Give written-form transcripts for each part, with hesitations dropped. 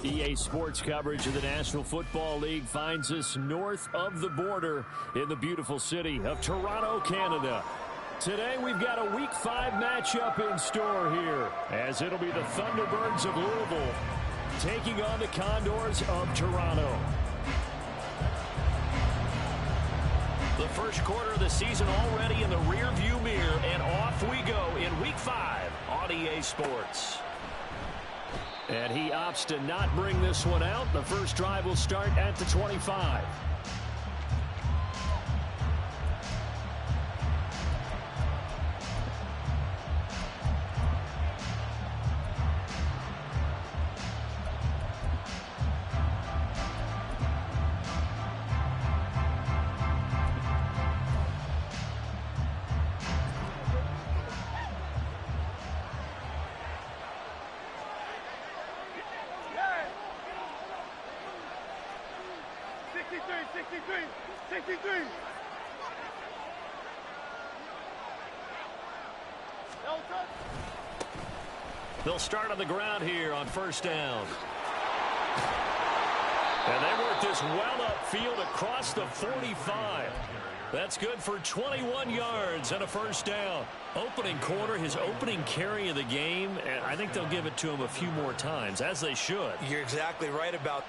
EA Sports coverage of the National Football League finds us north of the border in the beautiful city of Toronto, Canada. Today we've got a Week 5 matchup in store here, as it'll be the Thunderbirds of Louisville taking on the Condors of Toronto. The first quarter of the season already in the rearview mirror, and off we go in Week 5 on EA Sports. And he opts to not bring this one out. The first drive will start at the 25. They'll start on the ground here on first down. And they work this well upfield across the 45. That's good for 21 yards and a first down. Opening quarter, his opening carry of the game, and I think they'll give it to him a few more times, as they should. You're exactly right about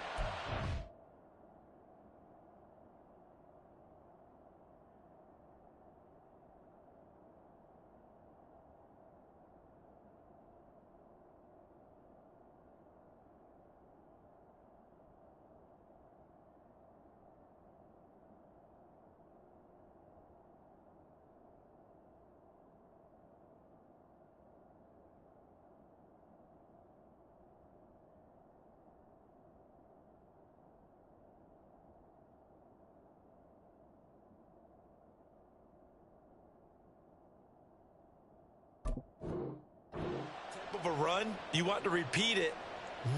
of a run. You want to repeat it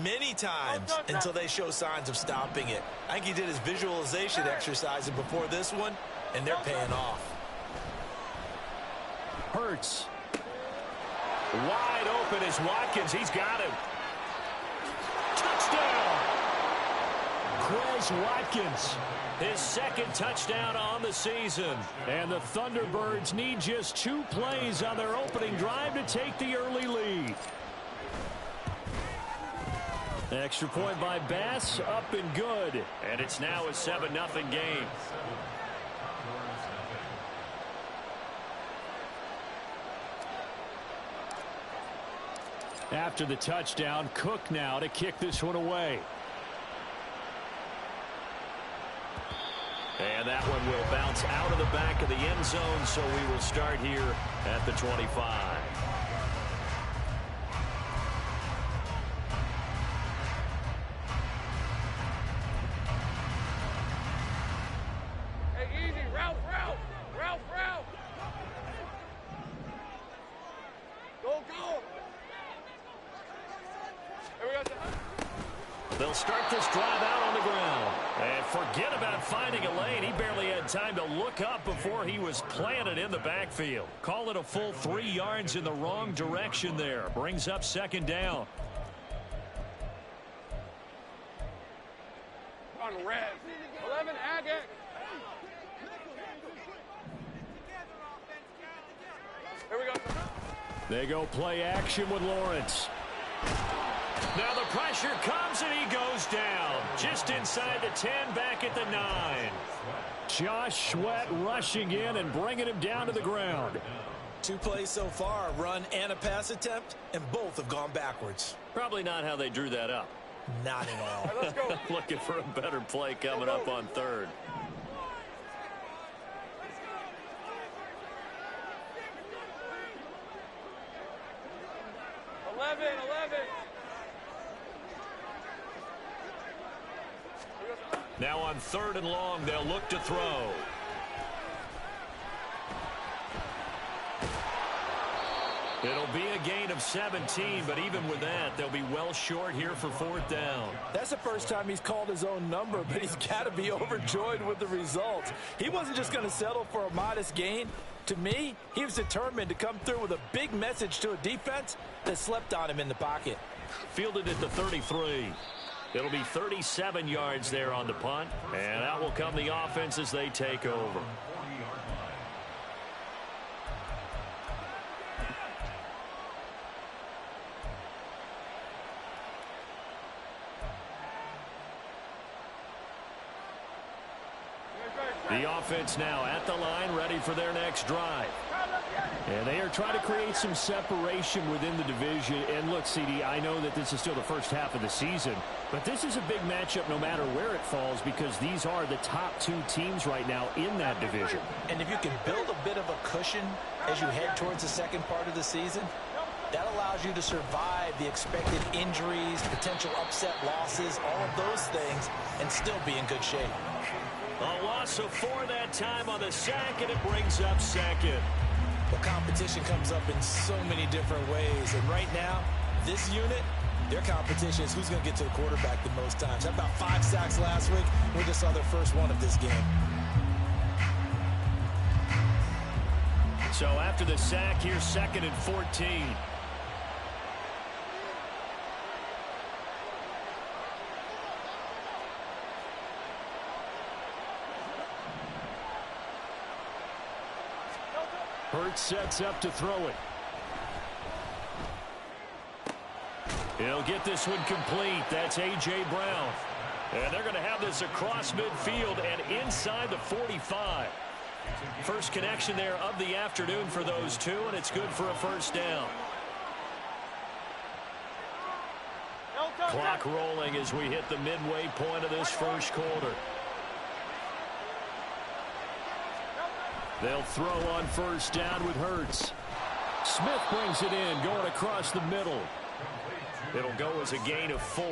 many times until they show signs of stopping it. I think he did his visualization exercises before this one, and they're paying off. Hurts. Wide open is Watkins. He's got him. Touchdown! Quez Watkins, his second touchdown on the season. And the Thunderbirds need just 2 plays on their opening drive to take the early lead. Extra point by Bass, up and good. And it's now a 7-0 game. After the touchdown, Cook now to kick this one away. And that one will bounce out of the back of the end zone, so we will start here at the 25. Hey, easy. Route. Go. Here we go. They'll start this drive out on the ground. And forget about finding a lane. He barely had time to look up before he was planted in the backfield. Call it a full 3 yards in the wrong direction there. Brings up second down. On red. 11, Agate. Here we go. They go play action with Lawrence. Now the pressure comes and he goes down. Just inside the 10, back at the 9. Josh Sweat rushing in and bringing him down to the ground. 2 plays so far, a run and a pass attempt, and both have gone backwards. Probably not how they drew that up. Not at all. All right, let's go. Looking for a better play coming up on third. Eleven. Now on third and long, they'll look to throw. It'll be a gain of 17, but even with that, they'll be well short here for fourth down. That's the first time he's called his own number, but he's got to be overjoyed with the result. He wasn't just going to settle for a modest gain. To me, he was determined to come through with a big message to a defense that slept on him in the pocket. Fielded at the 33. It'll be 37 yards there on the punt, and out will come the offense as they take over. The offense now at the line, ready for their next drive. And they are trying to create some separation within the division. And look, CD, I know that this is still the first half of the season, but this is a big matchup no matter where it falls because these are the top two teams right now in that division. And if you can build a bit of a cushion as you head towards the second part of the season, that allows you to survive the expected injuries, potential upset losses, all of those things, and still be in good shape. A loss of 4 that time on the sack, and it brings up second. The competition comes up in so many different ways, and right now, this unit, their competition is who's going to get to the quarterback the most times. Had about 5 sacks last week. We just saw their first one of this game. So after the sack, here's 2nd and 14. Hurts sets up to throw it. He'll get this one complete. That's A.J. Brown. And they're going to have this across midfield and inside the 45. First connection there of the afternoon for those two, and it's good for a first down. Clock rolling as we hit the midway point of this first quarter. They'll throw on first down with Hurts. Smith brings it in, going across the middle. It'll go as a gain of 4,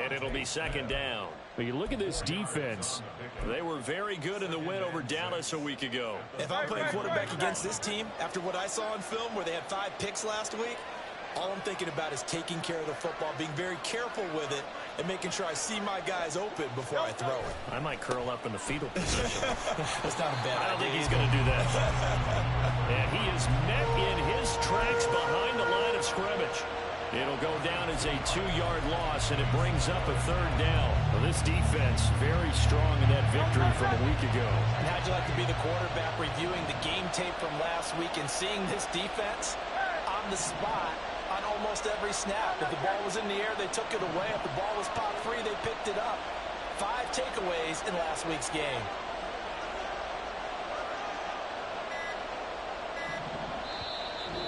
and it'll be 2nd down. When you look at this defense, they were very good in the win over Dallas a week ago. If I'm playing quarterback against this team, after what I saw in film where they had 5 picks last week, all I'm thinking about is taking care of the football, being very careful with it, and making sure I see my guys open before I throw it. I might curl up in the fetal position. That's not a bad idea. I don't think he's going to do that. And he is met in his tracks behind the line of scrimmage. It'll go down as a 2-yard loss, and it brings up a 3rd down. Well, this defense very strong in that victory from a week ago. And how'd you like to be the quarterback reviewing the game tape from last week and seeing this defense on the spot on almost every snap? If the ball was in the air, they took it away. If the ball was popped free, they picked it up. 5 takeaways in last week's game.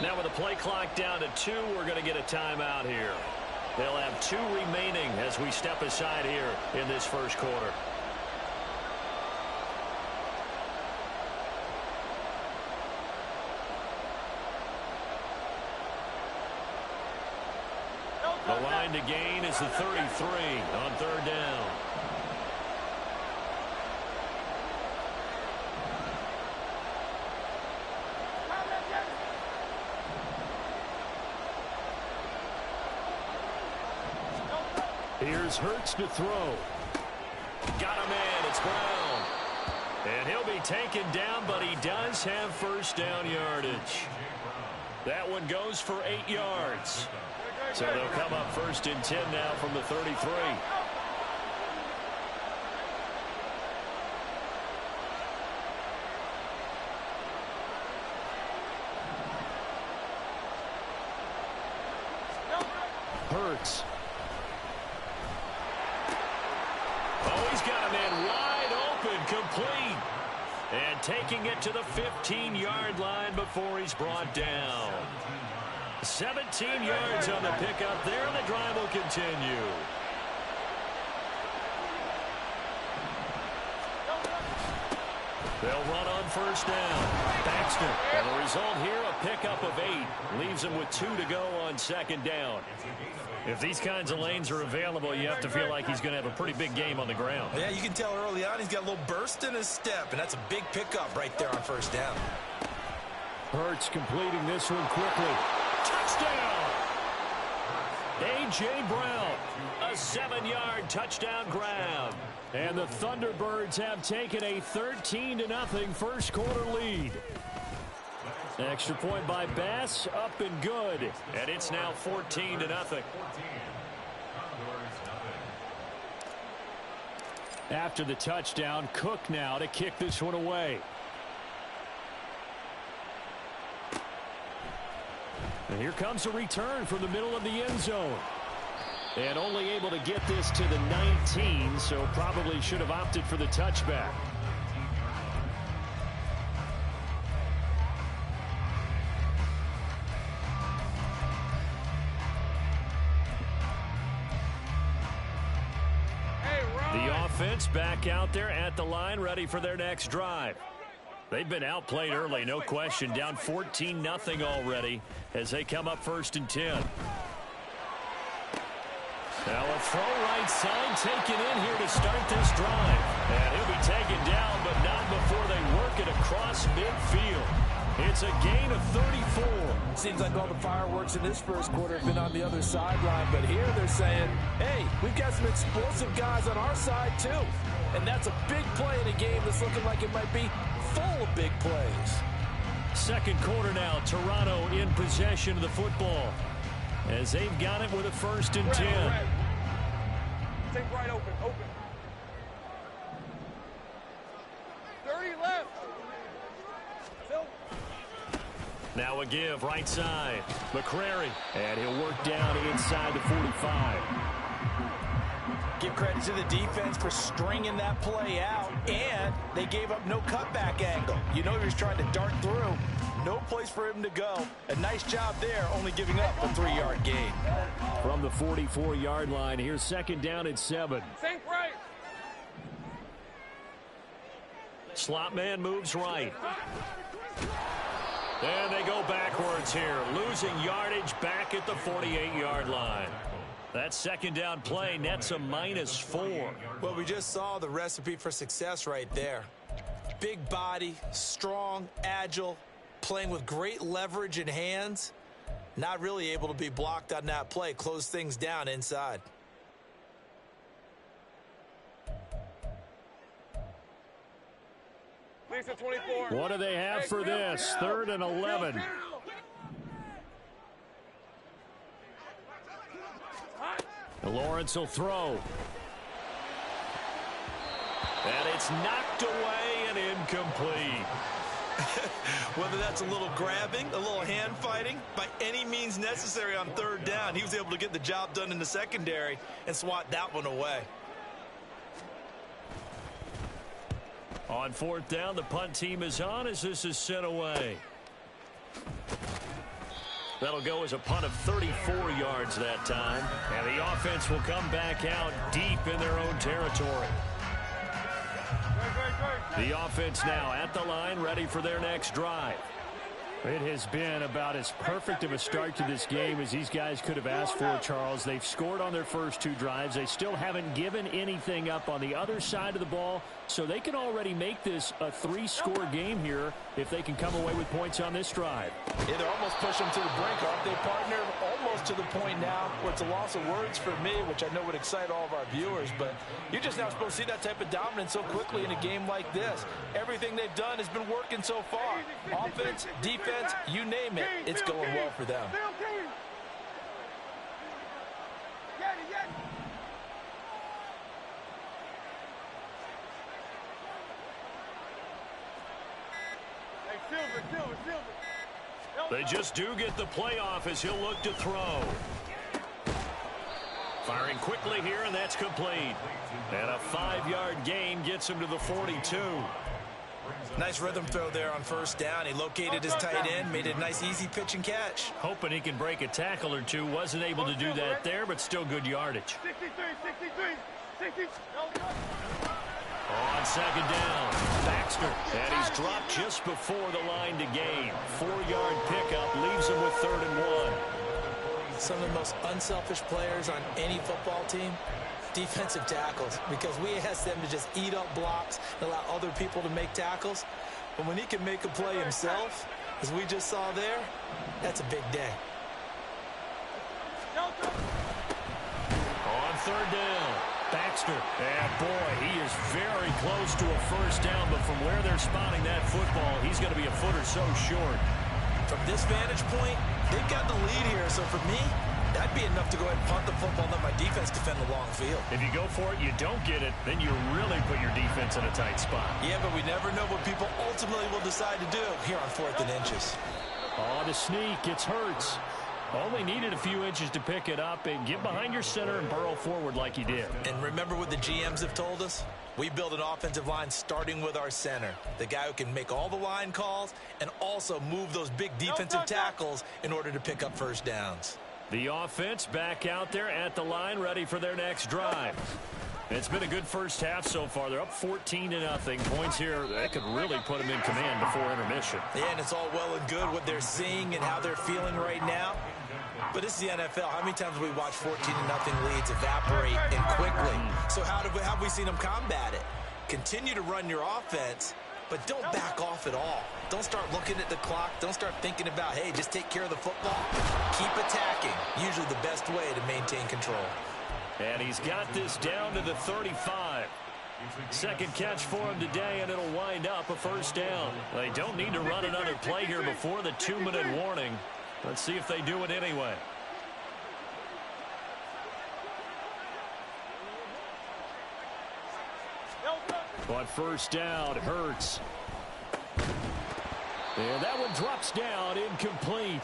Now with the play clock down to 2, we're going to get a timeout here. They'll have 2 remaining as we step aside here in this first quarter. The line to gain is the 33 on 3rd down. Here's Hurts to throw. Got him in. It's Brown. And he'll be taken down, but he does have first down yardage. That one goes for 8 yards. So they'll come up 1st and 10 now from the 33. Hurts. Oh, he's got a man wide open, complete. And taking it to the 15-yard line before he's brought down. 17 yards on the pickup there, and the drive will continue. They'll run on first down. Baxter, and the result here, a pickup of 8. Leaves him with 2 to go on 2nd down. If these kinds of lanes are available, you have to feel like he's going to have a pretty big game on the ground. Yeah, you can tell early on he's got a little burst in his step, and that's a big pickup right there on first down. Hurts completing this one quickly. Touchdown! A.J. Brown, a 7-yard touchdown grab. And the Thunderbirds have taken a 13-0 first quarter lead. Extra point by Bass, up and good. And it's now 14-0. After the touchdown, Cook now to kick this one away. And here comes a return from the middle of the end zone. And only able to get this to the 19, so probably should have opted for the touchback. The offense back out there at the line, ready for their next drive. They've been outplayed early, no question. Down 14-0 already as they come up 1st and 10. Now a throw right side taken in here to start this drive. And he'll be taken down, but not before they work it across midfield. It's a gain of 34. Seems like all the fireworks in this first quarter have been on the other sideline, but here they're saying, hey, we've got some explosive guys on our side too. And that's a big play in a game that's looking like it might be full of big plays. Second quarter now, Toronto in possession of the football as they've got it with a 1st and 10. Red. Take right open. 30 left. Now a give right side. McCrary. And he'll work down inside the 45. Give credit to the defense for stringing that play out, and they gave up no cutback angle. You know he was trying to dart through. No place for him to go. A nice job there, only giving up a 3-yard gain. From the 44-yard line, here's 2nd down and 7. Sink right. Slot man moves right. And they go backwards here, losing yardage back at the 48-yard line. That 2nd down play nets a -4. Well, we just saw the recipe for success right there. Big body, strong, agile, playing with great leverage in hands. Not really able to be blocked on that play. Close things down inside. Lisa 24. What do they have for this? 3rd and 11. Lawrence will throw. And it's knocked away and incomplete. Whether that's a little grabbing, a little hand fighting, by any means necessary on 3rd down, he was able to get the job done in the secondary and swat that one away. On 4th down, the punt team is on as this is sent away. That'll go as a punt of 34 yards that time. And the offense will come back out deep in their own territory. The offense now at the line, ready for their next drive. It has been about as perfect of a start to this game as these guys could have asked for, Charles. They've scored on their first 2 drives. They still haven't given anything up on the other side of the ball, so they can already make this a 3-score game here if they can come away with points on this drive. Yeah, they're almost pushing to the brink, aren't they, partner? Almost to the point now where it's a loss of words for me, which I know would excite all of our viewers, but you're just not supposed to see that type of dominance so quickly in a game like this. Everything they've done has been working so far. Offense, defense, you name it, it's going well for them. They just do get the playoff as he'll look to throw. Firing quickly here, and that's complete. And a 5-yard gain gets him to the 42. Nice rhythm throw there on 1st down. He located his tight end, made it a nice easy pitch and catch. Hoping he can break a tackle or two. Wasn't able to do that there, but still good yardage. 63. On 2nd down, Baxter. And he's dropped just before the line to gain. 4-yard pickup leaves him with 3rd and 1. Some of the most unselfish players on any football team, defensive tackles, because we ask them to just eat up blocks and allow other people to make tackles. But when he can make a play himself, as we just saw there, that's a big day. On 3rd down, Baxter. And boy, he is very close to a 1st down, but from where they're spotting that football, he's going to be a foot or so short. From this vantage point, they've got the lead here, so for me, That'd be enough to go ahead and punt the football and let my defense defend the long field. If you go for it, you don't get it, then you really put your defense in a tight spot. Yeah, but we never know what people ultimately will decide to do here on 4th and inches. Oh, the sneak. It's Hurts. Only needed a few inches to pick it up and get behind your center and burrow forward like he did. And remember what the GMs have told us? We build an offensive line starting with our center, the guy who can make all the line calls and also move those big defensive tackles in order to pick up first downs. The offense back out there at the line, ready for their next drive. It's been a good first half so far. They're up 14-0. Points here, that could really put them in command before intermission. Yeah, and it's all well and good what they're seeing and how they're feeling right now. But this is the NFL. How many times have we watched 14-0 leads evaporate and quickly? So how have we seen them combat it? Continue to run your offense, but don't back off at all. Don't start looking at the clock. Don't start thinking about, hey, just take care of the football. Keep attacking. Usually the best way to maintain control. And he's got this down to the 35. Second catch for him today, and it'll wind up a first down. They don't need to run another play here before the 2-minute warning. Let's see if they do it anyway. On first down, Hurts. And that one drops down, incomplete.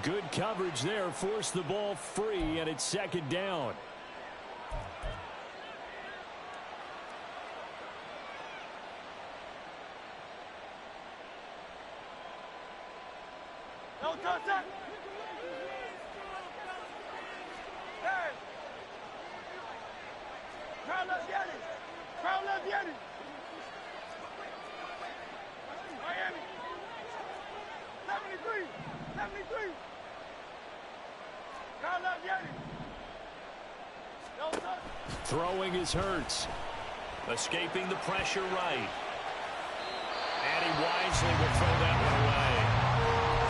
Good coverage there, forced the ball free, and it's second down. No touch that. Hey. Crowd left Yeti. Crowd left Yeti. Miami. 73. 73. Crowd left Yeti. No touch. Throwing is Hurts. Escaping the pressure right. And he wisely will throw that one away.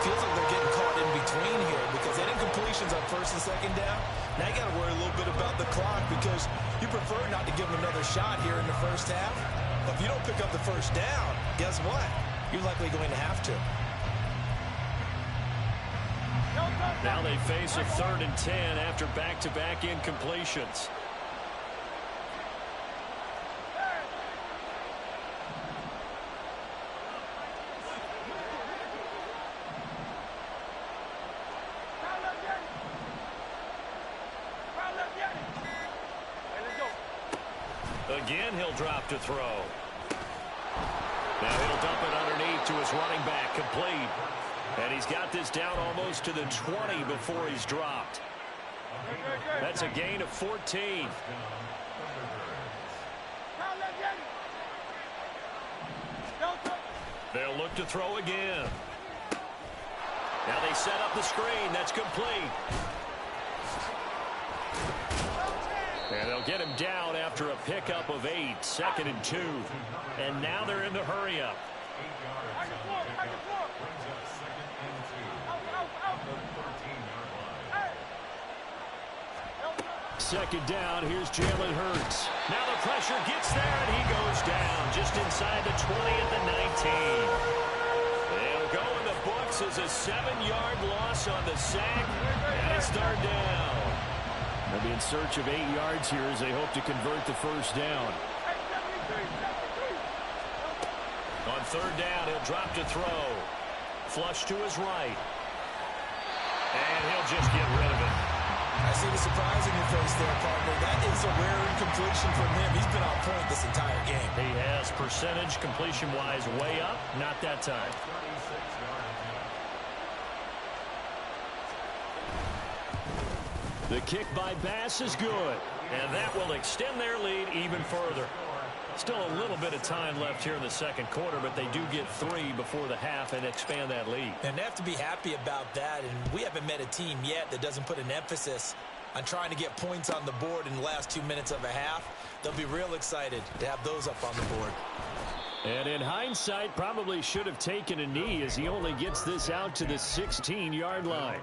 Feels like they're getting caught in between here because they didn't completions on first and second down. Now you got to worry a little bit about the clock because you prefer not to give them another shot here in the first half. But if you don't pick up the first down, guess what? You're likely going to have to. Now they face a 3rd and 10 after back-to-back incompletions. Again, he'll drop to throw. Now he'll dump it underneath to his running back, complete. And he's got this down almost to the 20 before he's dropped. That's a gain of 14. They'll look to throw again. Now they set up the screen. That's complete. And they'll get him down after a pickup of 8, 2nd and 2. And now they're in the hurry-up. Second down, here's Jalen Hurts. Now the pressure gets there, and he goes down just inside the 20 at the 19. It'll go in the books as a 7-yard loss on the sack, and it's 3rd down. They'll be in search of 8 yards here as they hope to convert the first down. On 3rd down, he'll drop to throw. Flush to his right. And he'll just get rid of it. I see the surprise in your face there, partner. That is a rare incompletion from him. He's been on point this entire game. He has percentage completion-wise way up. Not that time. The kick by Bass is good, and that will extend their lead even further. Still a little bit of time left here in the second quarter, but they do get 3 before the half and expand that lead. And they have to be happy about that, and we haven't met a team yet that doesn't put an emphasis on trying to get points on the board in the last 2 minutes of a half. They'll be real excited to have those up on the board. And in hindsight, probably should have taken a knee as he only gets this out to the 16-yard line.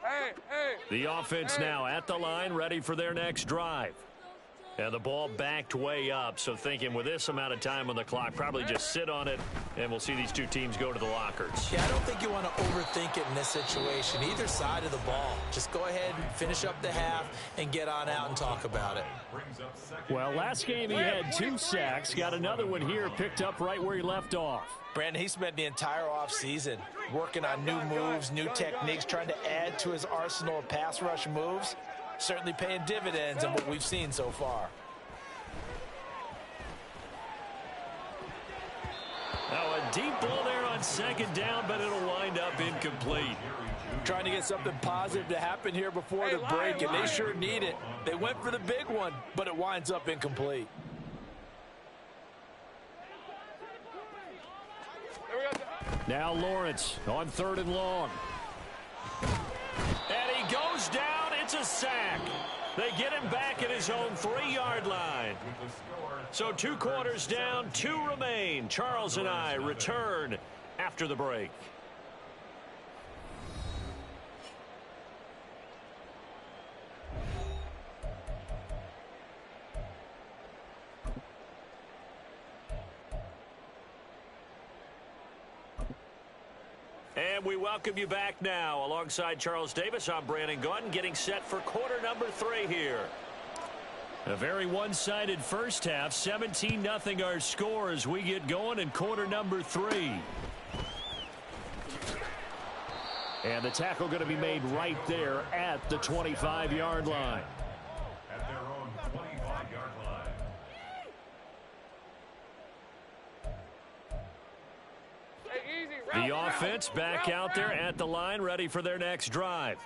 Hey, The offense now at the line, ready for their next drive. And the ball backed way up, so thinking with this amount of time on the clock, probably just sit on it, and we'll see these two teams go to the lockers. Yeah, I don't think you want to overthink it in this situation. Either side of the ball. Just go ahead and finish up the half and get on out and talk about it. Well, last game he had 2 sacks. Got another one here, picked up right where he left off. Brandon, he spent the entire offseason working on new moves, new techniques, trying to add to his arsenal of pass rush moves. Certainly paying dividends in what we've seen so far. Now a deep ball there on second down, but it'll wind up incomplete. Trying to get something positive to happen here before the break, and they sure need it. They went for the big one, but it winds up incomplete. Now Lawrence on 3rd and long. And he goes down. It's a sack. They get him back at his own 3-yard line. So 2 quarters down, 2 remain. Charles and I return after the break. And we welcome you back now. Alongside Charles Davis, I'm Brandon Gaudin, getting set for quarter number 3 here. A very one-sided first half. 17-0 our score as we get going in quarter number 3. And the tackle going to be made right there at the 25-yard line. At their own 25-yard line. The offense back out there at the line, ready for their next drive.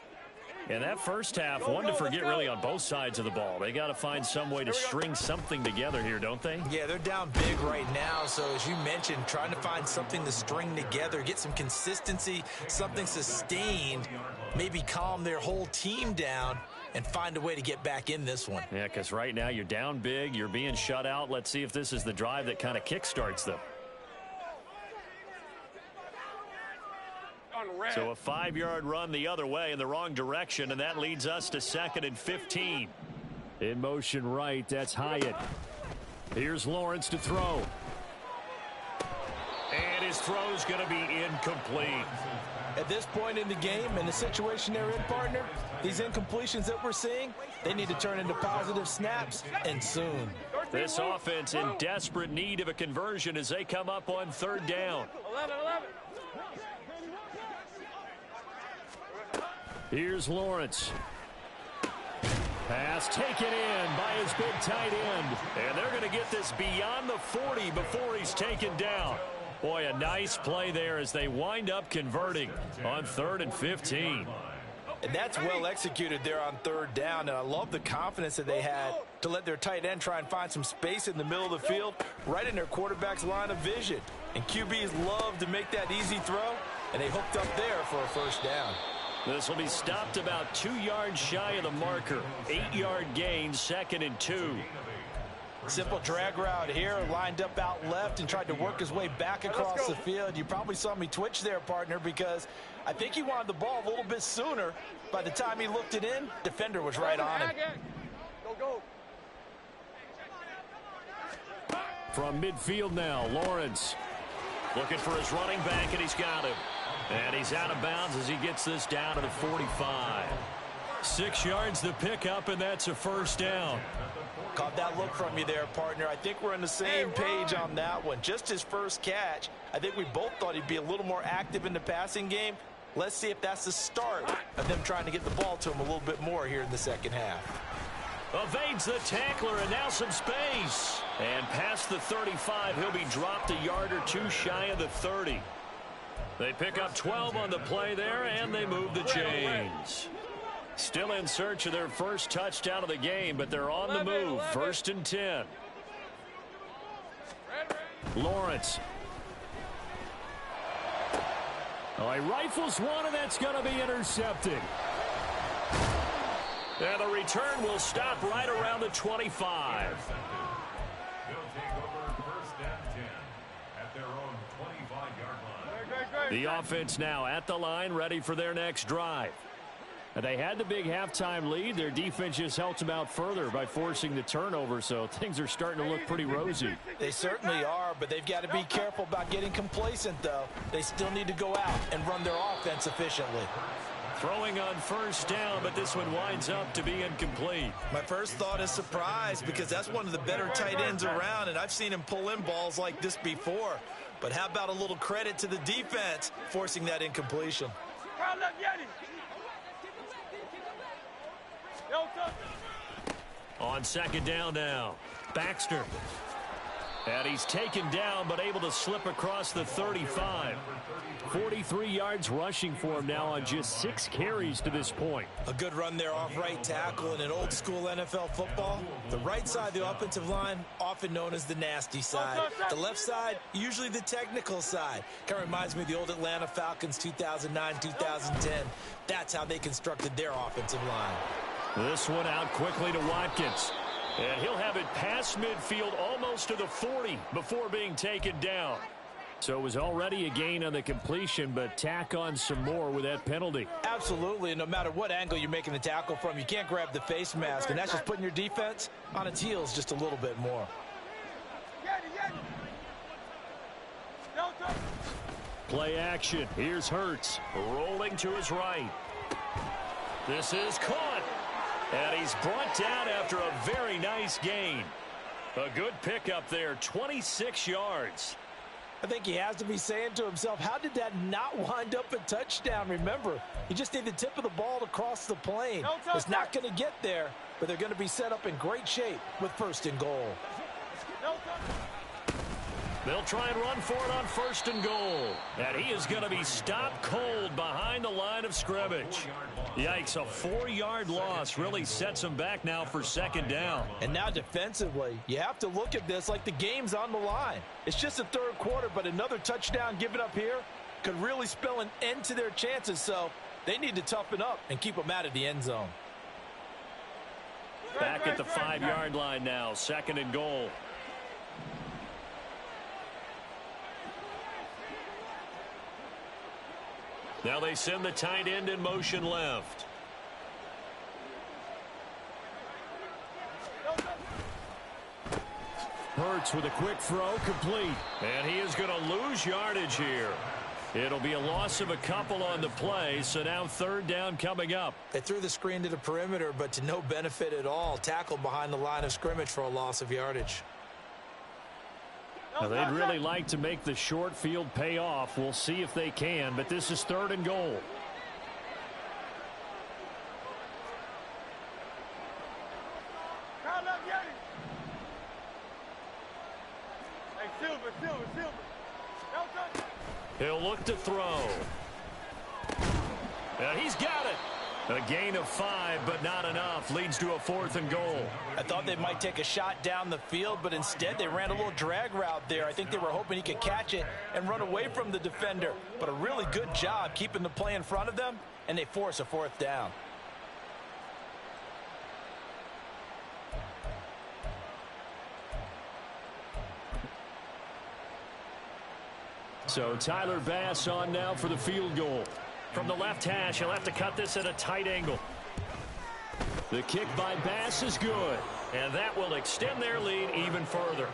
And that first half, one to forget really on both sides of the ball. They got to find some way to string something together here, don't they? Yeah, they're down big right now. So as you mentioned, trying to find something to string together, get some consistency, something sustained, maybe calm their whole team down and find a way to get back in this one. Yeah, because right now you're down big, you're being shut out. Let's see if this is the drive that kind of kickstarts them. So a 5-yard run the other way in the wrong direction, and that leads us to 2nd and 15. In motion right, that's Hyatt. Here's Lawrence to throw. And his throw's going to be incomplete. At this point in the game and the situation they're in, partner, these incompletions that we're seeing, they need to turn into positive snaps, and soon. This offense in desperate need of a conversion as they come up on 3rd down. 11. Here's Lawrence. Pass taken in by his big tight end. And they're going to get this beyond the 40 before he's taken down. Boy, a nice play there as they wind up converting on 3rd and 15. And that's well executed there on 3rd down. And I love the confidence that they had to let their tight end try and find some space in the middle of the field, right in their quarterback's line of vision. And QBs love to make that easy throw, and they hooked up there for a 1st down. This will be stopped about 2 yards shy of the marker. 8-yard gain, 2nd and 2. Simple drag route here, lined up out left and tried to work his way back across the field. You probably saw me twitch there, partner, because I think he wanted the ball a little bit sooner. By the time he looked it in, defender was right on him. Go. From midfield now, Lawrence looking for his running back, and he's got him. And he's out of bounds as he gets this down to the 45. 6 yards the pickup, and that's a 1st down. Caught that look from you there, partner. I think we're on the same page on that one. Just his first catch. I think we both thought he'd be a little more active in the passing game. Let's see if that's the start of them trying to get the ball to him a little bit more here in the 2nd half. Evades the tackler, and now some space. And past the 35, he'll be dropped a yard or 2 shy of the 30. They pick up 12 on the play there, and they move the chains. Still in search of their first touchdown of the game, but they're on the move. 1st and 10. Lawrence. Oh, he rifles one, and that's going to be intercepted. And the return will stop right around the 25. They'll take over 1st and 10 at their own 25-yard line. The offense now at the line, ready for their next drive. They had the big halftime lead. Their defense just helped them out further by forcing the turnover, so things are starting to look pretty rosy. They certainly are, but they've got to be careful about getting complacent, though. They still need to go out and run their offense efficiently. Throwing on first down, but this one winds up to be incomplete. My first thought is surprise, because that's one of the better tight ends around, and I've seen him pull in balls like this before. But how about a little credit to the defense forcing that incompletion? On second down now, Baxter. And he's taken down, but able to slip across the 35. 43 yards rushing for him now on just 6 carries to this point. A good run there off right tackle in an old school NFL football. The right side of the offensive line, often known as the nasty side. The left side, usually the technical side. Kind of reminds me of the old Atlanta Falcons 2009-2010. That's how they constructed their offensive line. This one out quickly to Watkins. And he'll have it past midfield almost to the 40 before being taken down. So it was already a gain on the completion, but tack on some more with that penalty. Absolutely, and no matter what angle you're making the tackle from, you can't grab the face mask, and that's just putting your defense on its heels just a little bit more. Play action. Here's Hurts rolling to his right. This is caught. And he's brought down after a very nice gain. A good pickup there, 26 yards. I think he has to be saying to himself, how did that not wind up a touchdown? Remember, you just need the tip of the ball to cross the plane. It's not going to get there, but they're going to be set up in great shape with first and goal. They'll try and run for it on first and goal. And he is going to be stopped cold behind the line of scrimmage. Yikes, a 4-yard loss really sets him back now for second down. And now defensively, you have to look at this like the game's on the line. It's just the third quarter, but another touchdown given up here could really spell an end to their chances. So they need to toughen up and keep them out of the end zone. Back at the 5-yard line now, second and goal. Now they send the tight end in motion left. Hurts with a quick throw, complete. And he is going to lose yardage here. It'll be a loss of a couple on the play, so now third down coming up. They threw the screen to the perimeter, but to no benefit at all. Tackled behind the line of scrimmage for a loss of yardage. Now, they'd really like to make the short field pay off. We'll see if they can, but this is third and goal. He'll look to throw. And he's got it. A gain of 5, but not enough. Leads to a fourth and goal. I thought they might take a shot down the field, but instead they ran a little drag route there. I think they were hoping he could catch it and run away from the defender. But a really good job keeping the play in front of them, and they force a fourth down. So Tyler Bass on now for the field goal. From the left hash, he'll have to cut this at a tight angle. The kick by Bass is good, and that will extend their lead even further.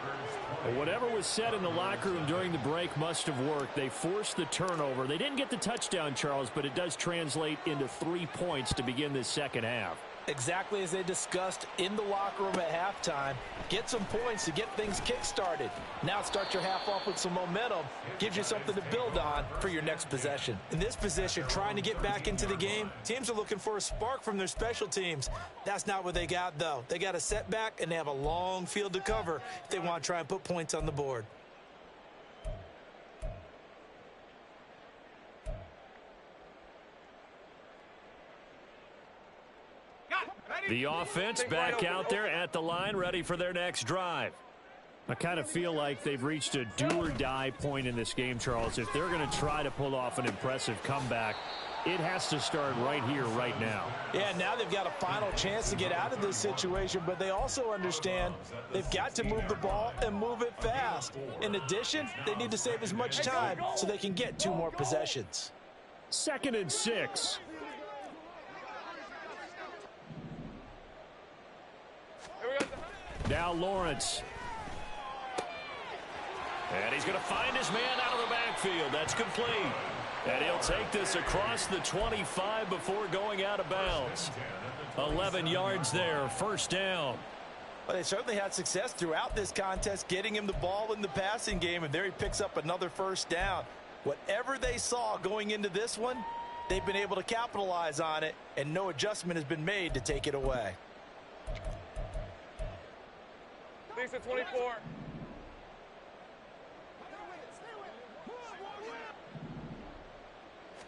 Whatever was said in the locker room during the break must have worked. They forced the turnover. They didn't get the touchdown, Charles, but it does translate into 3 points to begin this second half. Exactly as they discussed in the locker room at halftime. Get some points to get things kick-started. Now start your half off with some momentum. Gives you something to build on for your next possession. In this position, trying to get back into the game, teams are looking for a spark from their special teams. That's not what they got, though. They got a setback, and they have a long field to cover if they want to try and put points on the board. The offense back out there at the line, ready for their next drive. I kind of feel like they've reached a do-or-die point in this game, Charles. If they're going to try to pull off an impressive comeback, it has to start right here, right now. Yeah, now they've got a final chance to get out of this situation, but they also understand they've got to move the ball and move it fast. In addition, they need to save as much time so they can get 2 more possessions. 2nd and 6. Now Lawrence. And he's going to find his man out of the backfield. That's complete. And he'll take this across the 25 before going out of bounds. 11 yards there, first down. Well, they certainly had success throughout this contest getting him the ball in the passing game, and there he picks up another first down. Whatever they saw going into this one, they've been able to capitalize on it, and no adjustment has been made to take it away. Lisa 24.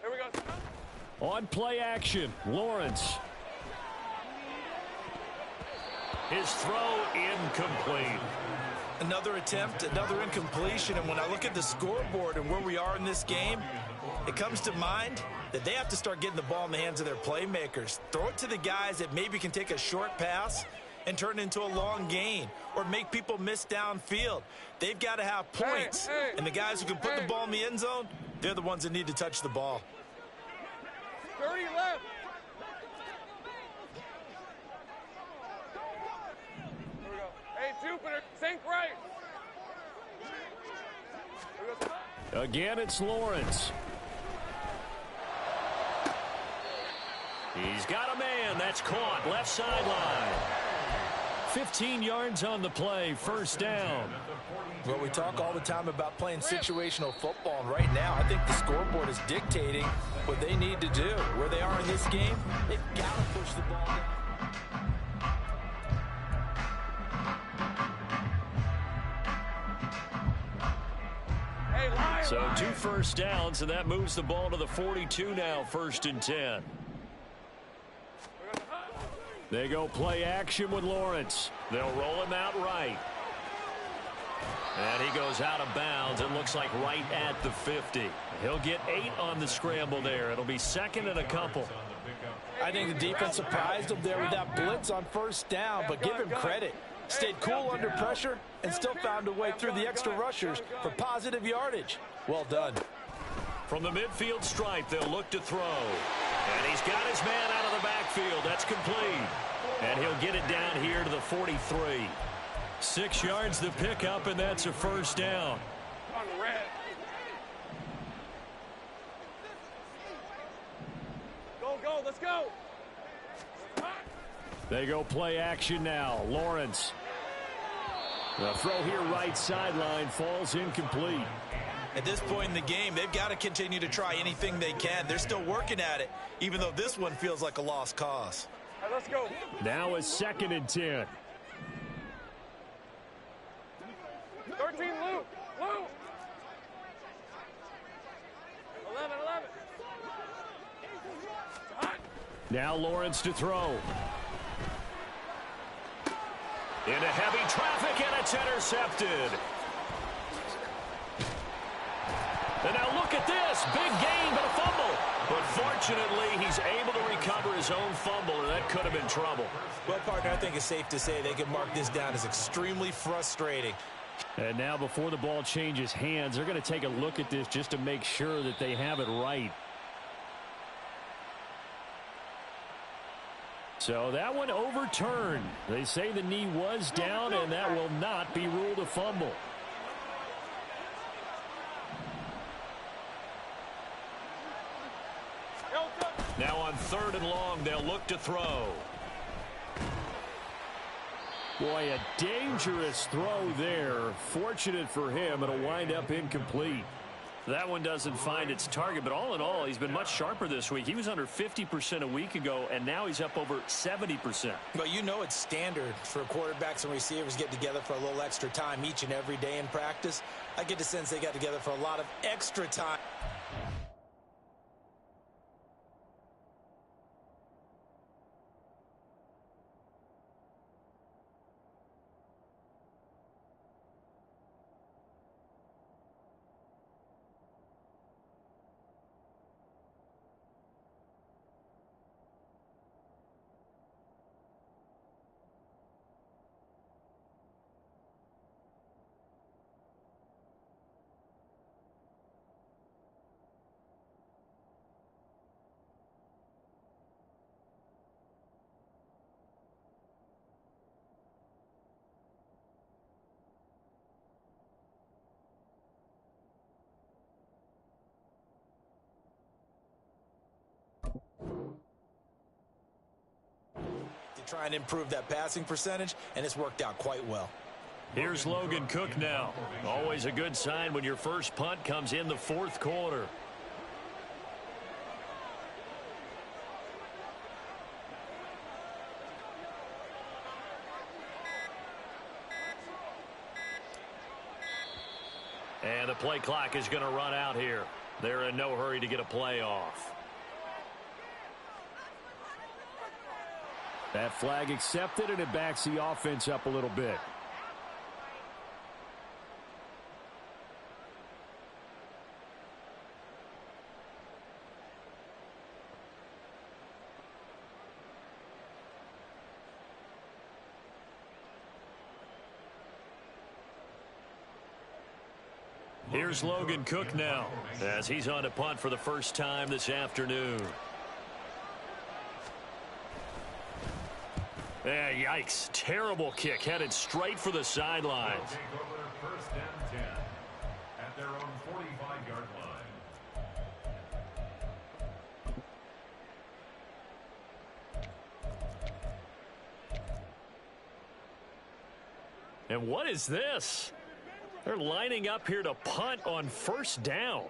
Here we go. On play action, Lawrence. His throw incomplete. Another attempt, another incompletion, and when I look at the scoreboard and where we are in this game, it comes to mind that they have to start getting the ball in the hands of their playmakers. Throw it to the guys that maybe can take a short pass and turn it into a long gain or make people miss downfield. They've got to have points, and the guys who can put the ball in the end zone, they're the ones that need to touch the ball. 30 left. Here we go. Hey, Jupiter, sink right. Here we go. Again, it's Lawrence. He's got a man. That's caught. Left sideline. 15 yards on the play. First down. Well, we talk all the time about playing situational football, and right now I think the scoreboard is dictating what they need to do. Where they are in this game, they've got to push the ball down. So 2 first downs, and that moves the ball to the 42 now, 1st and 10. They go play action with Lawrence. They'll roll him out right. And he goes out of bounds. It looks like right at the 50. He'll get 8 on the scramble there. It'll be 2nd and a couple. I think the defense surprised him there with that blitz on first down, but give him credit. Stayed cool under pressure and still found a way through the extra rushers for positive yardage. Well done. From the midfield stripe, they'll look to throw. And he's got his man out of the backfield. That's complete. And he'll get it down here to the 43. 6 yards the pickup, and that's a first down. On the red. Go, go, let's go. They go play action now. Lawrence. The throw here right sideline falls incomplete. At this point in the game, they've got to continue to try anything they can. They're still working at it, even though this one feels like a lost cause. All right, let's go. Now a 2nd and 10. 13, Luke. Luke. 11, 11. Now Lawrence to throw. Into heavy traffic, and it's intercepted. And now look at this. Big gain, but a fumble. But fortunately, he's able to recover his own fumble, and that could have been trouble. Well, partner, I think it's safe to say they can mark this down as extremely frustrating. And now before the ball changes hands, they're going to take a look at this just to make sure that they have it right. So that one overturned. They say the knee was down, and that will not be ruled a fumble. Now on 3rd and long, they'll look to throw. Boy, a dangerous throw there. Fortunate for him, it'll wind up incomplete. That one doesn't find its target, but all in all, he's been much sharper this week. He was under 50% a week ago, and now he's up over 70%. But you know it's standard for quarterbacks and receivers get together for a little extra time each and every day in practice. I get the sense they got together for a lot of extra time. try and improve that passing percentage, and it's worked out quite well. Here's Logan Cook now. Always a good sign when your first punt comes in the fourth quarter. And the play clock is going to run out here. They're in no hurry to get a play off. That flag accepted, and it backs the offense up a little bit. Here's Logan Cook now as he's on to punt for the first time this afternoon. Yikes. Terrible kick headed straight for the sidelines. Take over first and 10 at their own 45-yard line. And what is this? They're lining up here to punt on first down.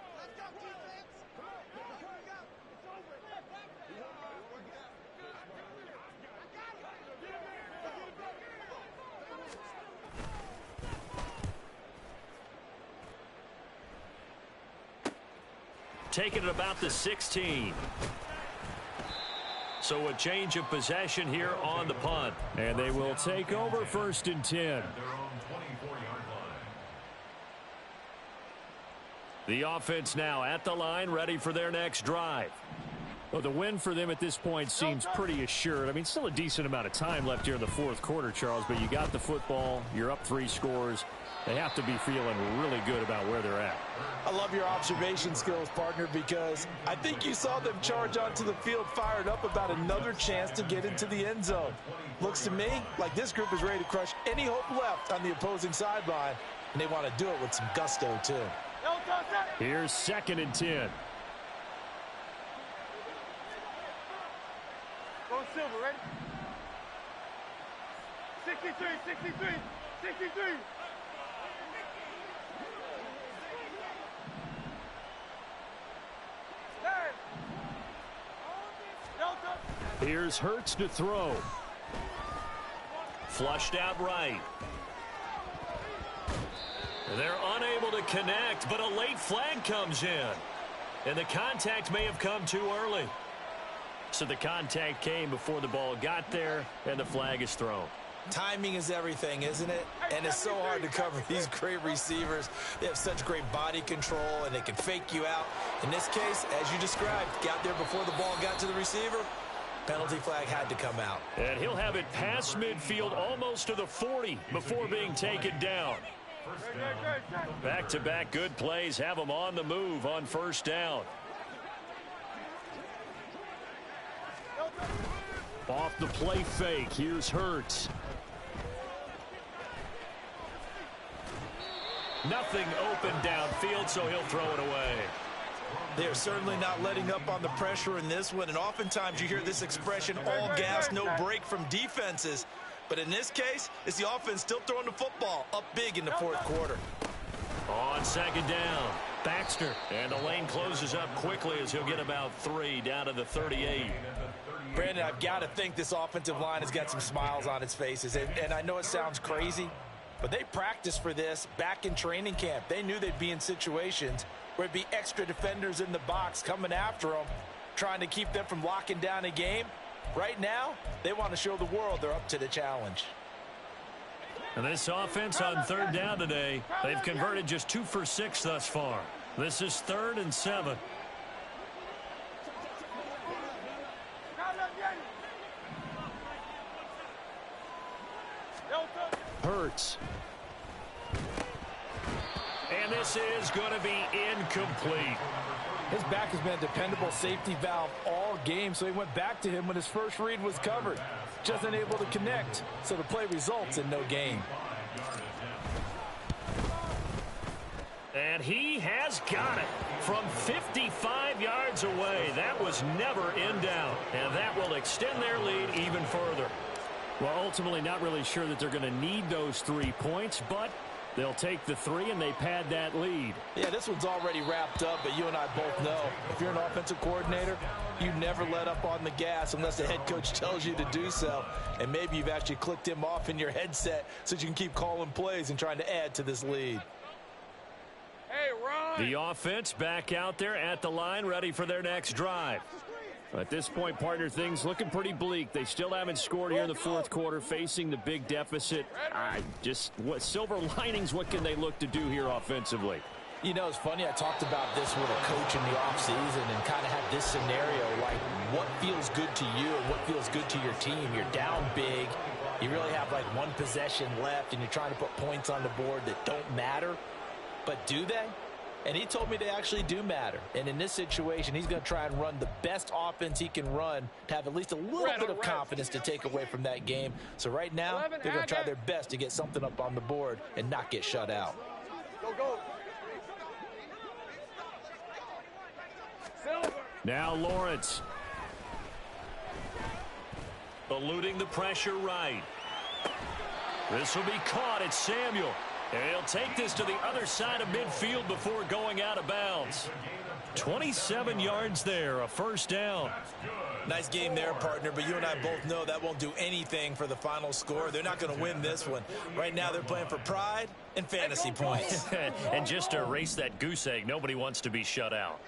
Taking it about the 16. So a change of possession here on the punt. And they will take over first and 10. Their own 24-yard line. The offense now at the line, ready for their next drive. Well, the win for them at this point seems pretty assured. I mean, still a decent amount of time left here in the fourth quarter, Charles, but you got the football, you're up 3 scores. They have to be feeling really good about where they're at. I love your observation skills, partner, because I think you saw them charge onto the field fired up about another chance to get into the end zone. Looks to me like this group is ready to crush any hope left on the opposing sideline, and they want to do it with some gusto, too. Here's second and 10. Go Silver, ready? 63, 63, 63. Here's Hurts to throw. Flushed out right. They're unable to connect, but a late flag comes in. And the contact may have come too early. So the contact came before the ball got there, and the flag is thrown. Timing is everything, isn't it? And it's so hard to cover these great receivers. They have such great body control, and they can fake you out. In this case, as you described, got there before the ball got to the receiver. Penalty flag had to come out. And he'll have it past midfield almost to the 40 before being taken down. Back-to-back good plays have them on the move on first down. Off the play fake, here's Hurts. Nothing open downfield, so he'll throw it away. They're certainly not letting up on the pressure in this one, and oftentimes you hear this expression, all gas, no break from defenses. But in this case, it's the offense still throwing the football up big in the fourth quarter. On second down, Baxter. And the lane closes up quickly as he'll get about 3 down to the 38. Brandon, I've got to think this offensive line has got some smiles on its faces. And I know it sounds crazy, but they practiced for this back in training camp. They knew they'd be in situations where it'd be extra defenders in the box coming after them, trying to keep them from locking down a game. Right now, they want to show the world they're up to the challenge. And this offense on third down today, they've converted just 2 for 6 thus far. This is 3rd and 7. Hurts. And this is going to be incomplete. His back has been a dependable safety valve all game, so he went back to him when his first read was covered. Just unable to connect, so the play results in no gain. And he has got it from 55 yards away. That was never in doubt, and that will extend their lead even further. Well, ultimately not really sure that they're going to need those 3 points, but they'll take the 3 and they pad that lead. Yeah, this one's already wrapped up, but you and I both know if you're an offensive coordinator, you never let up on the gas unless the head coach tells you to do so. And maybe you've actually clicked him off in your headset so you can keep calling plays and trying to add to this lead. Hey, Ron! The offense back out there at the line, ready for their next drive. At this point, partner, things looking pretty bleak. They still haven't scored here in the fourth quarter, facing the big deficit. What silver linings, what can they look to do here offensively? You know, it's funny. I talked about this with a coach in the offseason and kind of had this scenario, like what feels good to you and what feels good to your team. You're down big. You really have like one possession left, and you're trying to put points on the board that don't matter. But do they? And he told me they actually do matter. And in this situation, he's going to try and run the best offense he can run to have at least a little bit of confidence to take away from that game. So right now, they're going to try their best to get something up on the board and not get shut out. Go, go. Silver. Now Lawrence. Eluding the pressure right. This will be caught. It's Samuel. And he'll take this to the other side of midfield before going out of bounds. 27 yards there, a first down. Nice game there, partner, but you and I both know that won't do anything for the final score. They're not going to win this one. Right now they're playing for pride and fantasy points. And just to erase that goose egg, nobody wants to be shut out.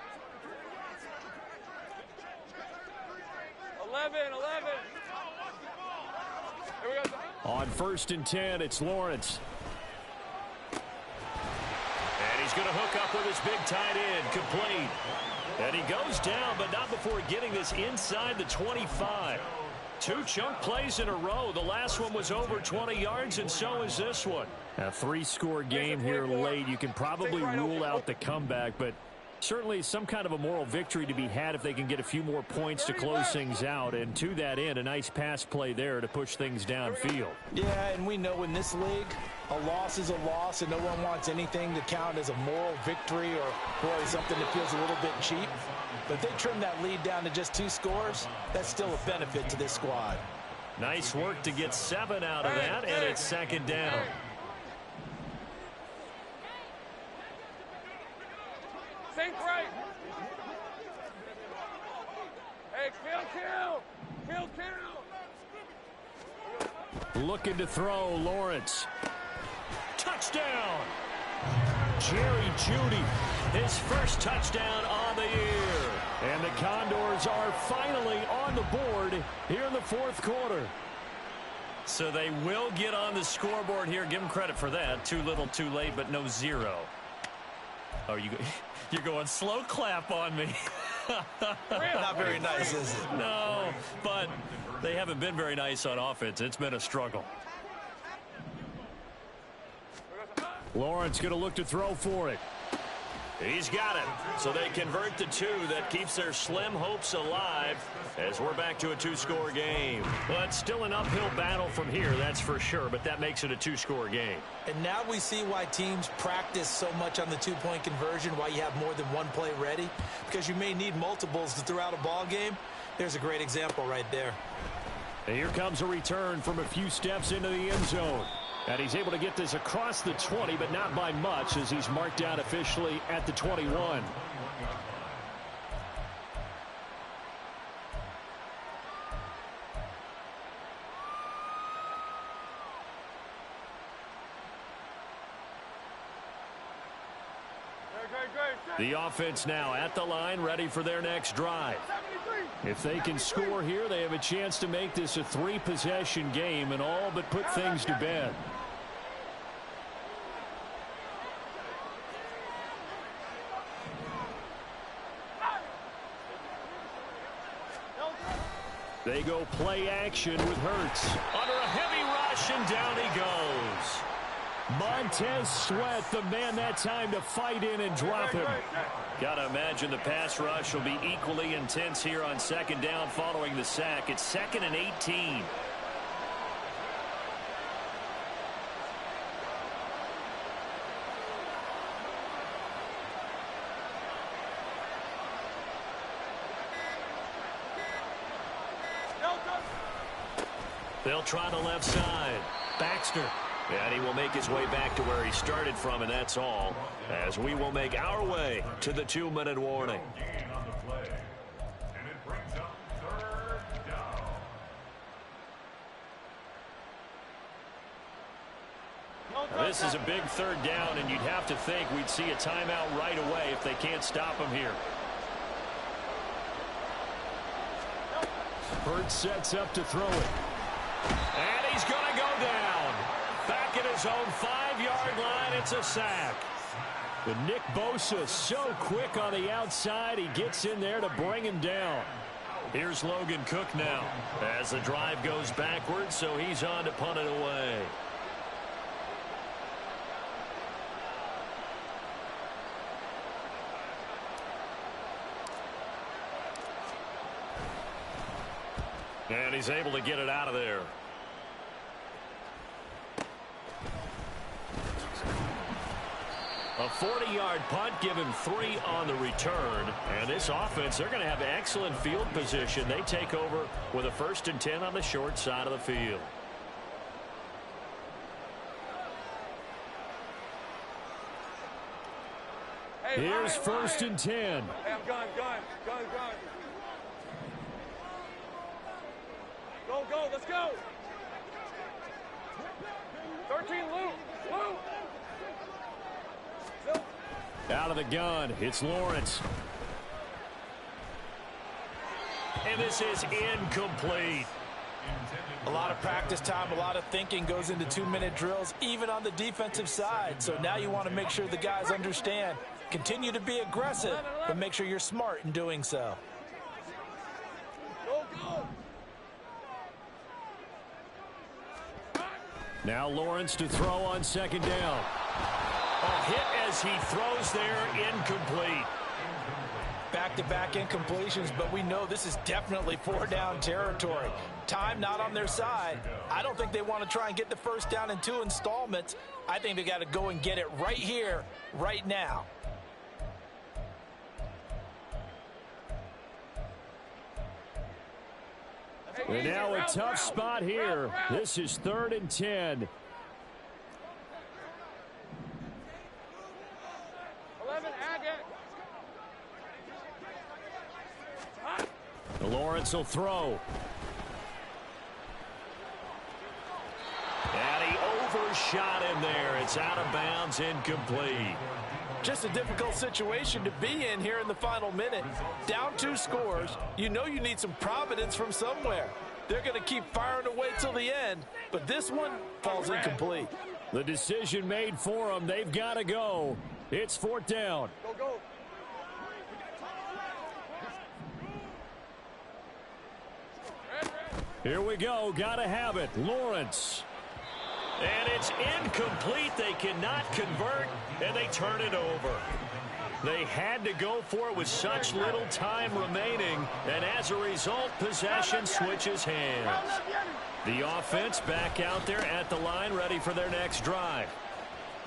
11. Here we go. On 1st and 10, it's Lawrence. And he's going to hook up with his big tight end, complete. And he goes down, but not before getting this inside the 25. 2 chunk plays in a row. The last one was over 20 yards, and so is this one. A 3-score game here late. You can probably rule out the comeback, but certainly some kind of a moral victory to be had if they can get a few more points to close things out. And to that end, a nice pass play there to push things downfield. Yeah, and we know in this league, a loss is a loss, and no one wants anything to count as a moral victory or really something that feels a little bit cheap. But if they trim that lead down to just 2 scores, that's still a benefit to this squad. Nice work to get 7 out of that, and it's 2nd down. Sink right. Hey, kill. Looking to throw, Lawrence. Touchdown! Jerry Jeudy, his first touchdown on the year. And the Condors are finally on the board here in the fourth quarter. So they will get on the scoreboard here. Give them credit for that. Too little, too late, but no 0. Oh, you're going slow clap on me. Not very nice, is it? No, but they haven't been very nice on offense. It's been a struggle. Lawrence going to look to throw for it. He's got it. So they convert the 2. That keeps their slim hopes alive as we're back to a 2-score game. But still an uphill battle from here, that's for sure. But that makes it a 2-score game. And now we see why teams practice so much on the 2-point conversion, why you have more than one play ready. Because you may need multiples to throw out a ball game. There's a great example right there. And here comes a return from a few steps into the end zone. And he's able to get this across the 20, but not by much as he's marked down officially at the 21. The offense now at the line, ready for their next drive. If they can score here, they have a chance to make this a 3-possession game and all but put things to bed. They go play action with Hurts. Under a heavy rush, and down he goes. Montez Sweat, the man that time to fight in and drop him. Gotta imagine the pass rush will be equally intense here on 2nd down following the sack. It's 2nd and 18. They'll try the left side. Baxter. And he will make his way back to where he started from, and that's all, as we will make our way to the 2-minute warning. Gain on the play. And it brings up third down. This is a big third down, and you'd have to think we'd see a timeout right away if they can't stop him here. Burt sets up to throw it. And he's going to go down. Back at his own 5-yard line, it's a sack. But Nick Bosa so quick on the outside, he gets in there to bring him down. Here's Logan Cook now as the drive goes backwards, so he's on to punt it away. And he's able to get it out of there. A 40-yard punt, give him 3 on the return. And this offense, they're going to have excellent field position. They take over with a 1st and 10 on the short side of the field. Hey, Here's Ryan, 1st and 10. Hey, I'm gun. Go, let's go. 13, Luke. Out of the gun, it's Lawrence. And this is incomplete. A lot of practice time, a lot of thinking goes into 2-minute drills, even on the defensive side. So now you want to make sure the guys understand. Continue to be aggressive, but make sure you're smart in doing so. Go. Now Lawrence to throw on 2nd down. A hit as he throws there, incomplete. Back-to-back incompletions, but we know this is definitely 4-down territory. Time not on their side. I don't think they want to try and get the 1st down in 2 installments. I think they got to go and get it right here, right now. And now a tough spot here. This is 3rd and 10. 11, Lawrence will throw. And he overshot him there. It's out of bounds, incomplete. Just a difficult situation to be in here in the final minute. Down 2 scores. You know you need some providence from somewhere. They're going to keep firing away till the end, but this one falls incomplete. The decision made for them. They've got to go. It's 4th down. Go. Here we go. Got to have it. Lawrence. And it's incomplete. They cannot convert, and they turn it over. They had to go for it with such little time remaining, and as a result, possession switches hands. The offense back out there at the line, ready for their next drive.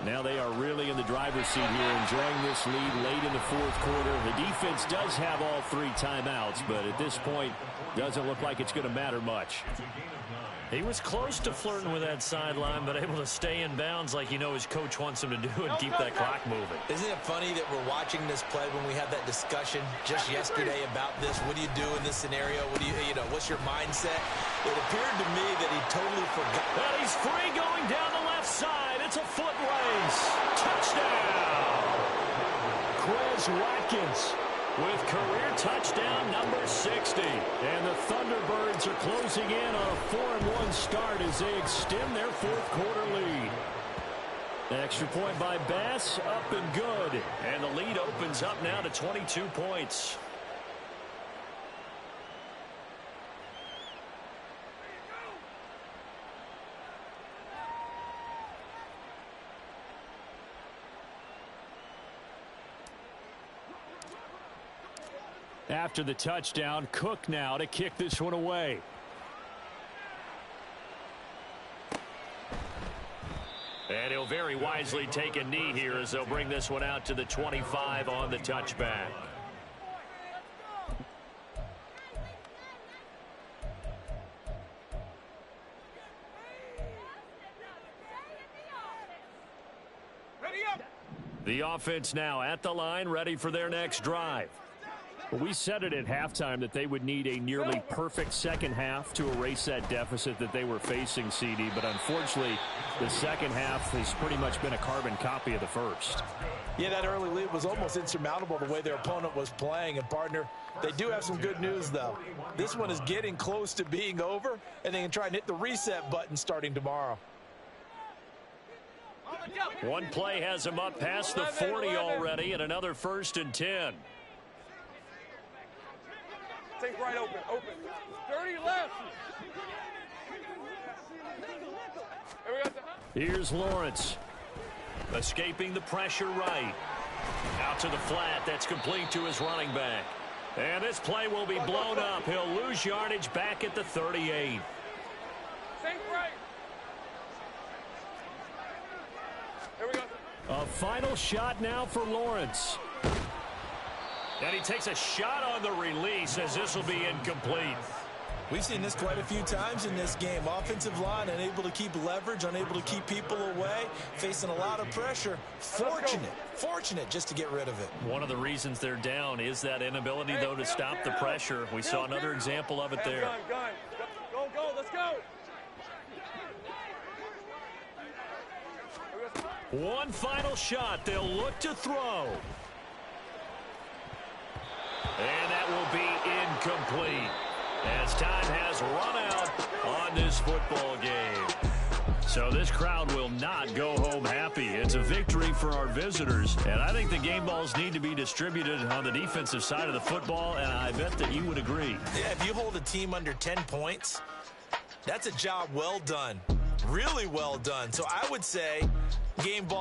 Now they are really in the driver's seat here, enjoying this lead late in the 4th quarter. The defense does have all 3 timeouts, but at this point, doesn't look like it's going to matter much. He was close to flirting with that sideline, but able to stay in bounds like you know his coach wants him to do and keep that clock moving. Isn't it funny that we're watching this play when we had that discussion just yesterday about this? What do you do in this scenario? What do you know, what's your mindset? It appeared to me that he totally forgot. And he's free going down the left side. It's a foot race. Touchdown. Quez Watkins with career touchdown number 60. And the Thunderbirds are closing in on a 4-1 start as they extend their 4th quarter lead. Extra point by Bass, up and good. And the lead opens up now to 22 points. After the touchdown, Cook now to kick this one away. And he'll very wisely take a knee here as they'll bring this one out to the 25 on the touchback. The offense now at the line, ready for their next drive. We said it at halftime that they would need a nearly perfect second half to erase that deficit that they were facing, CD. But unfortunately, the second half has pretty much been a carbon copy of the first. Yeah, that early lead was almost insurmountable the way their opponent was playing. And, partner, they do have some good news, though. This one is getting close to being over, and they can try and hit the reset button starting tomorrow. One play has them up past the 40 already, and another 1st and 10. Take right open. 30 left. Here's Lawrence. Escaping the pressure right. Out to the flat. That's complete to his running back. And this play will be blown up. He'll lose yardage back at the 38. Take right. Here we go. A final shot now for Lawrence. And he takes a shot on the release as this will be incomplete. We've seen this quite a few times in this game. Offensive line unable to keep leverage, unable to keep people away, facing a lot of pressure. Fortunate just to get rid of it. One of the reasons they're down is that inability, though, to stop the pressure. We saw another example of it there. Go, let's go. One final shot. They'll look to throw. And that will be incomplete as time has run out on this football game. So this crowd will not go home happy. It's a victory for our visitors, and I think the game balls need to be distributed on the defensive side of the football, and I bet that you would agree. Yeah, if you hold a team under 10 points, that's a job well done. Really well done. So I would say game ball